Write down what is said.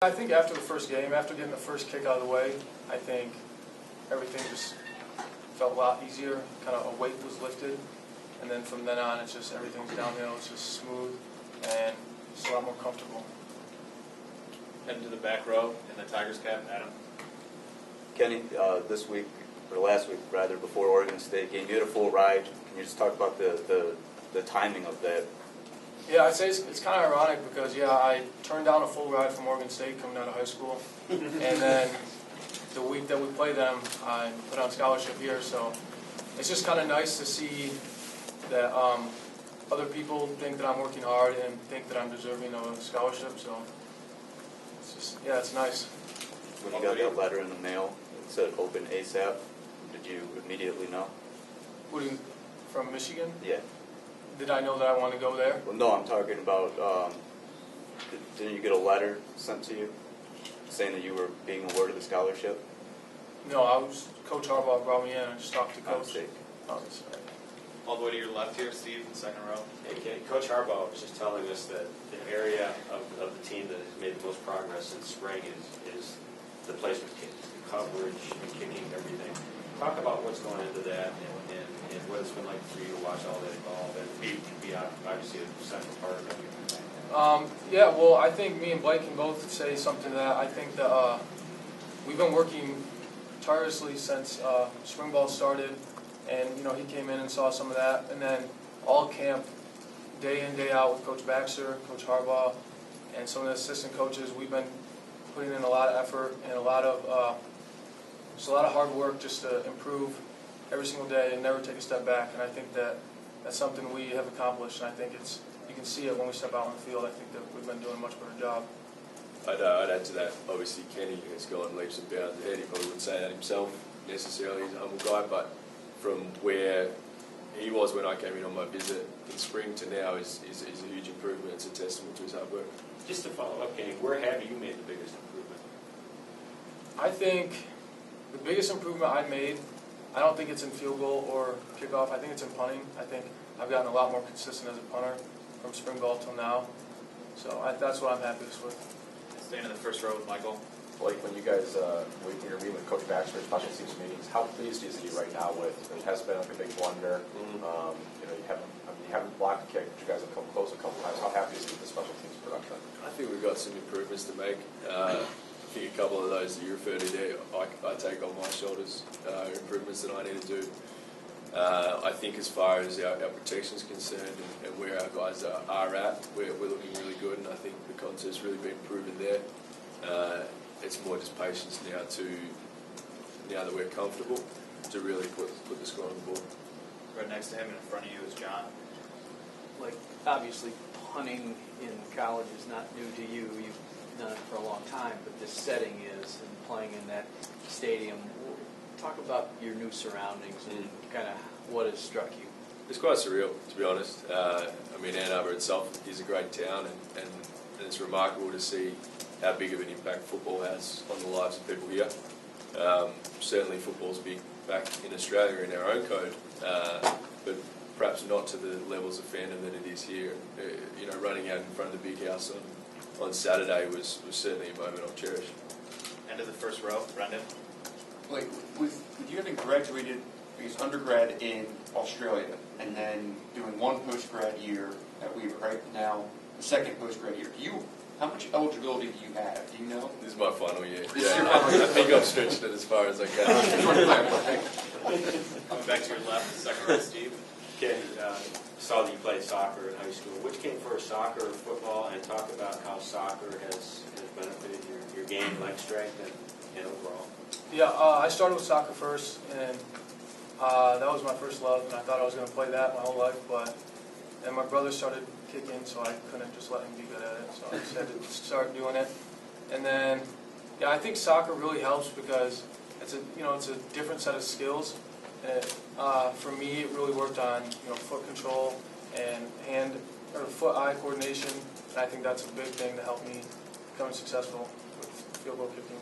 I think after the first game, after getting the first kick out of the way, I think everything just felt a lot easier. Kind of a weight was lifted, and then from then on, it's just everything's downhill. It's just smooth and it's a lot more comfortable. Heading to the back row in the Tigers cap, Adam. Kenny, this week, or last week rather, before Oregon State game, you had a full ride. Can you just talk about the timing of that? Yeah, I'd say it's kind of ironic because, I turned down a full ride from Oregon State coming out of high school. And then the week that we play them, I put on scholarship here. So it's just kind of nice to see that other people think that I'm working hard and think that I'm deserving of a scholarship. So it's just, it's nice. When you got that letter in the mail, it said open ASAP. Did you immediately know? What do you, from Michigan? Yeah. Did I know that I wanted to go there? Well, no, I'm talking about, didn't you get a letter sent to you saying that you were being awarded the scholarship? No, Coach Harbaugh brought me in. I just talked to By Coach. mistake. All the way to your left here, Steve, in the second row. Okay, Coach Harbaugh was just telling us that the area of the team that has made the most progress in spring is the placement kick, the coverage, and kicking, everything. Talk about what's going into that and what it's been like for you to watch all that evolve and be obviously a central part of it. Well, I think me and Blake can both say something to that. I think that we've been working tirelessly since spring ball started, and he came in and saw some of that, and then all camp, day in, day out with Coach Baxter, Coach Harbaugh, and some of the assistant coaches, we've been putting in a lot of effort and a lot of hard work just to improve every single day and never take a step back. And I think that's something we have accomplished, and I think you can see it when we step out on the field. I think that we've been doing a much better job. I'd add to that, obviously Kenny has gone leaps and bounds ahead. He probably wouldn't say that himself necessarily, he's a humble guy, but from where he was when I came in on my visit in spring to now is a huge improvement. It's a testament to his hard work. Just to follow up, Kenny, where have you made the biggest improvement? I think the biggest improvement I've made, I don't think it's in field goal or kickoff. I think it's in punting. I think I've gotten a lot more consistent as a punter from spring ball till now. So that's what I'm happiest with. Staying in the first row with Michael. Blake, when you guys, when you're meeting with Coach Baxter at special teams meetings, how pleased is he right now with, it has been like a big blunder, you haven't blocked a kick, but you guys have come close a couple times. How happy is he with the special teams production? I think we've got some improvements to make. I think a couple of those that you refer to there, I take on my shoulders, improvements that I need to do. I think as far as our protection is concerned and where our guys are at, we're looking really good, and I think the concept's really been proven there. It's more just patience now that we're comfortable, to really put the score on the board. Right next to him and in front of you is John. Like, obviously, punting in college is not new to you. You've done it for a long time, but this setting is, and playing in that stadium. Talk about your new surroundings and kind of what has struck you. It's quite surreal, to be honest. Ann Arbor itself is a great town, and it's remarkable to see how big of an impact football has on the lives of people here. Certainly football's big back in Australia in our own code, but perhaps not to the levels of fandom that it is here. Running out in front of the big house on Saturday was certainly a moment I'll cherish. End of the first row, Brendan. Like, with you having graduated, undergrad in Australia, and then doing one post-grad year at Weaver, right now, the second post-grad year, how much eligibility do you have? Do you know? This is my final year. This is your final year. I think I've stretched it as far as I can. Coming back to your left, second row, Steve. Kenny, saw that you played soccer in high school. Which came first, soccer or football? And talk about how soccer has benefited your game, leg strength, and overall. I started with soccer first, and that was my first love, and I thought I was going to play that my whole life, and my brother started kicking, so I couldn't just let him be good at it, so I just had to start doing it. And then, I think soccer really helps because it's a different set of skills, and for me, it really worked on foot control and foot-eye coordination, and I think that's a big thing to help me become successful with field goal kicking.